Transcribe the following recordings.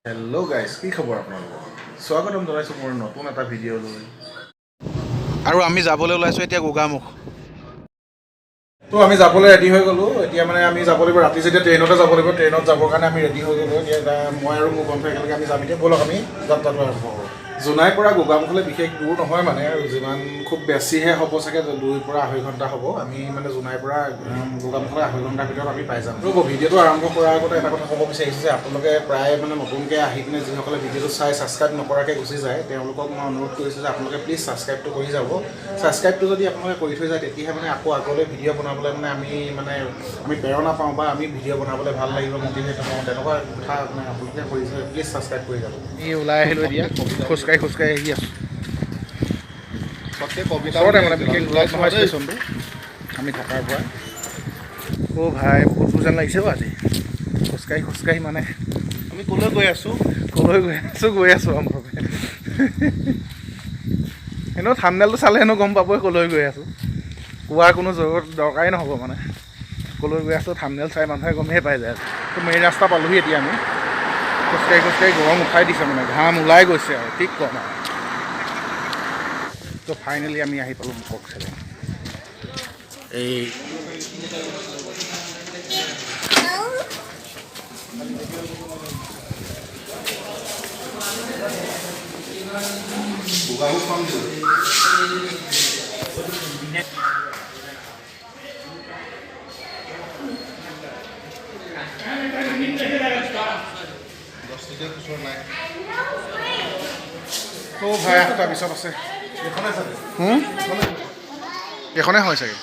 Hello' guys, কি খবৰ আপোনালোকৰ? স্বাগতম জনাইছোঁ মোৰ নতুন এটা ভিডিঅ'লৈ। আৰু আমি যাবলৈ ওলাইছোঁ এতিয়া গোগামুখ। তো আমি যাবলৈ ৰেডি হৈ গ'লোঁ। এতিয়া মানে আমি যাব লাগিব, ৰাতি যেতিয়া ট্ৰেইনতে যাব লাগিব। ট্ৰেইনত যাবৰ কাৰণে আমি ৰেডি হৈ গ'লোঁ। এতিয়া মই আৰু মোৰ বন্ধু একেলগে আমি যাম। এতিয়া ব'লক আমি যাত্ৰাটো আৰম্ভ কৰোঁ। জোনাইৰ পৰা গোগামুখলৈ বিশেষ দূৰ নহয় মানে, যিমান খুব বেছিহে হ'ব চাগে 2 পৰা 2.5 ঘণ্টা হ'ব। আমি মানে জোনাইৰ পৰা গোগামুখলৈ 2.5 ঘণ্টাৰ ভিতৰত আমি পাই যাম। ৰ'ব, ভিডিঅ'টো আৰম্ভ কৰাৰ আগতে এটা কথা ক'ব বিচাৰিছোঁ যে আপোনালোকে প্ৰায় মানে নতুনকৈ আহি কিনে যিসকলে ভিডিঅ'টো চাই ছাবস্ক্ৰাইব নকৰাকৈ গুচি যায়, তেওঁলোকক মই অনুৰোধ কৰিছোঁ যে আপোনালোকে প্লিজ ছাবস্ক্ৰাইবটো কৰি যাব। ছাবস্ক্ৰাইবটো যদি আপোনালোকে কৰি থৈ যায়, তেতিয়াহে মানে আকৌ আগলৈ ভিডিঅ' বনাবলৈ মানে আমি প্ৰেৰণা পাওঁ বা আমি ভিডিঅ' বনাবলৈ ভাল লাগিব, মটিভেট হওঁ, তেনেকুৱা কথা মানে আপোনালোকে কৰিছে। প্লিজ ছাবস্ক্ৰাইব কৰি যাব। এই ওলাই আহিলোঁ এতিয়া, খোজকাঢ়ি আহি আছোঁ। ওচৰতে মানে বিশেষ দূৰত নহয় ষ্টেচনটো আমি থকাৰ পৰা। অ' ভাই, বহুত দূৰ যেন লাগিছে আজি খোজকাঢ়ি মানে। আমি ক'লৈ গৈ আছোঁ সম্ভৱে এনেও থাম্বনেইলটো চালে হেনো গম পাবই ক'লৈ গৈ আছোঁ। কোৱাৰ কোনো দৰকাৰেই নহ'ব মানে। ক'লৈ গৈ আছোঁ থাম্বনেইল চাই মানুহে গমেই পাই যায়। তো মেইন ৰাস্তা পালোহি এতিয়া আমি। খোজকাঢ়ি গৰম উঠাই দিছে মানে, ঘাম ওলাই গৈছে আৰু ঠিক কম আৰু। তো ফাইনেলি আমি আহি পালোঁ মুকক চেলেং। এই ভাই 8টা পিছত আছে। এখনে হয় চাগে,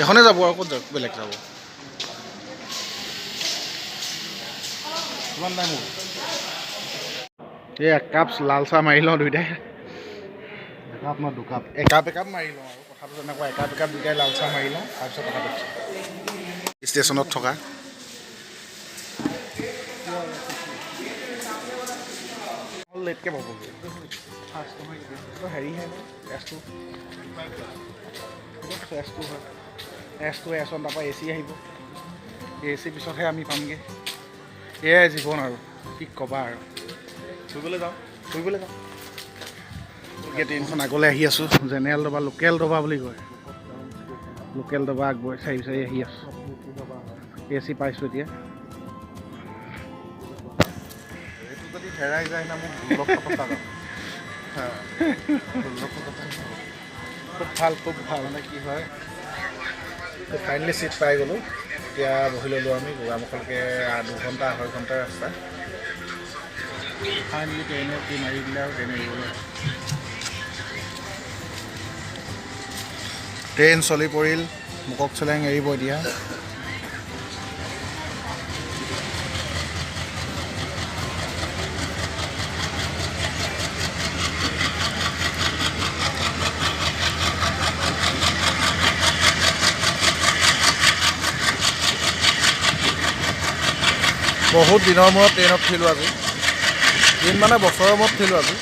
এখনে যাব আৰু ক'ত বেলেগ যাব। কিমান টাইম হ'ল? এই 1 কাপ লাল চাহ মাৰি লওঁ দুইটাই। একাপ ন 2 কাপ? একাপ মাৰি লওঁ আৰু কথাটো তেনেকুৱা। একাপ দুইটাই লাল চাহ মাৰি লওঁ, তাৰপিছত কথা পাতিছোঁ। ষ্টেচনত থকা লেটকৈ পাবগৈ। হেৰিহে এছটো হয়। এছন তাৰপৰা AC আহিব। AC পিছতহে আমি পামগৈ। এয়াই জীৱন আৰু কি ক'বা আৰু। ফুৰিবলৈ যাওঁ। এতিয়া ট্ৰেইনখন আগলৈ আহি আছোঁ। জেনেৰেল ডবা, লোকেল ডবা বুলি কয়। লোকেল ডবা আগবঢ়াই চাৰি আহি আছোঁ। AC পাইছোঁ এতিয়া। এইটো যদি হেৰাই যায় না, মোক 16 টকা দাম। খুব ভাল মানে কি হয়, ফাইনেলি ছিট পাই গ'লোঁ। এতিয়া বহি ল'লোঁ আমি গোগামুখলৈকে 2 ঘণ্টা 2.5 ঘণ্টাৰ ৰাস্তা। ফাইনেলি ট্ৰেইনত মাৰি দিলে আৰু ট্ৰেইন এৰিবলৈ। ট্ৰেইন চলি পৰিল, মুকক চেলেং এৰিব এতিয়া। বহুত দিনৰ মূৰত ট্ৰেইনত উঠিলোঁ আজি। দিন মানে বছৰৰ মূৰত উঠিলোঁ আজি।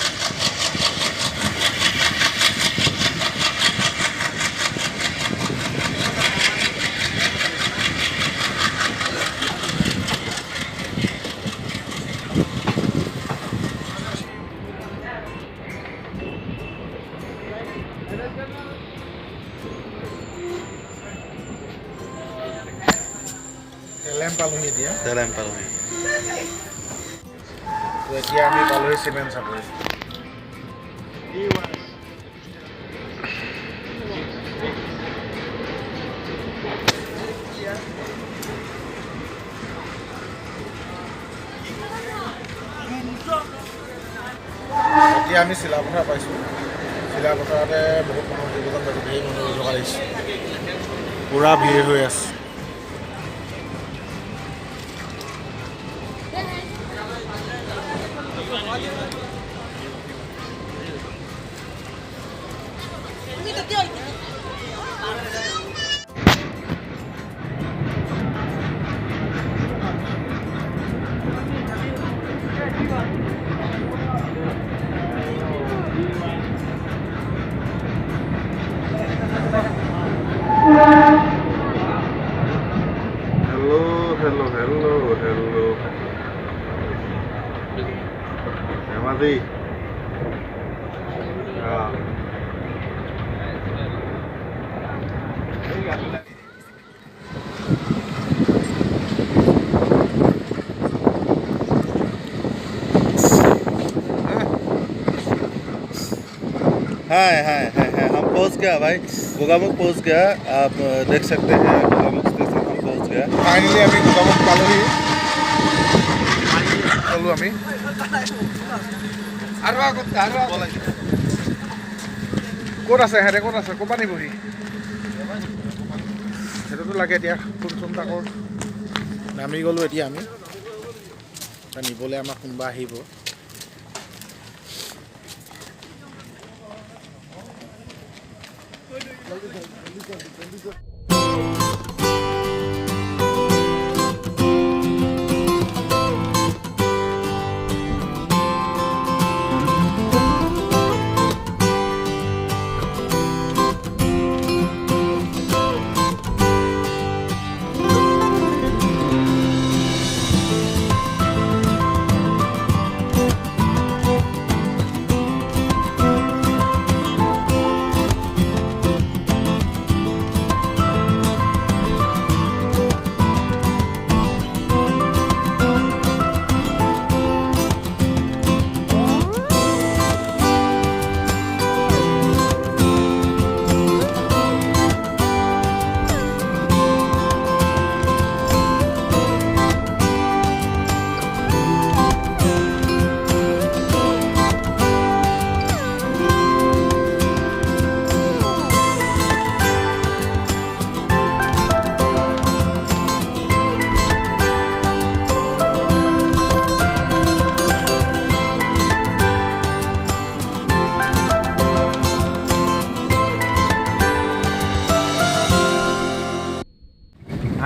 তেলেম পালোহি এতিয়া। এতিয়া আমি পালোহি চিমেণ্ট চাপৰি। এতিয়া আমি চিলাপথাৰ পাইছোঁ। চিলাপথাৰতে বহুত মানুহ জীৱন ধৰি ধেৰ মানুহ থকা দেখিছোঁ। পূৰা ভিৰ হৈ আছে। Hello. ধেমাজি हाय हाय हाय हाय हम पहुंच गया भाई गोगामुख पहुंच गया आप देख सकते हैं गोगामुख स्टेशन हम पहुंच गया ফাইনেলি আমি গোগামুখ পালোহি গ'লোঁ আমি ক'ত আছে হেৰে ক'ত আছে ক'ৰপৰা নিবহি সেইটোতো লাগে এতিয়া ফোন চোন তাকৰ নামি গ'লোঁ এতিয়া আমি নিবলৈ আমাক কোনোবা আহিব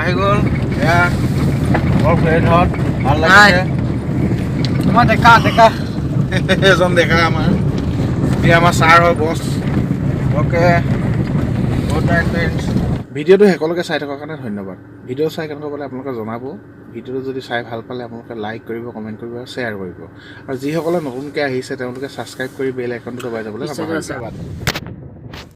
আহি গ'ল এয়া বৰ ফ্ৰেণ্ডহঁত ভাল লাগিছে तुम्हारा देखा देखा এজন দেখা আমাৰ এতিয়া আমাৰ ছাৰ হয় বছ অ'কে গুড নাইট ফ্ৰেণ্ডছ ভিডিঅ'টো সকলোকে চাই থকাৰ কাৰণে ধন্যবাদ ভিডিঅ' চাই কেনেকুৱা পালে আপোনালোকে জনাব ভিডিঅ'টো যদি চাই ভাল পালে আপোনালোকে লাইক কৰিব কমেণ্ট কৰিব আৰু শ্বেয়াৰ কৰিব আৰু যিসকলে নতুনকৈ আহিছে তেওঁলোকে ছাবস্ক্ৰাইব কৰি বেল আইকনটো দবাই যাবলৈ নাপাহৰিব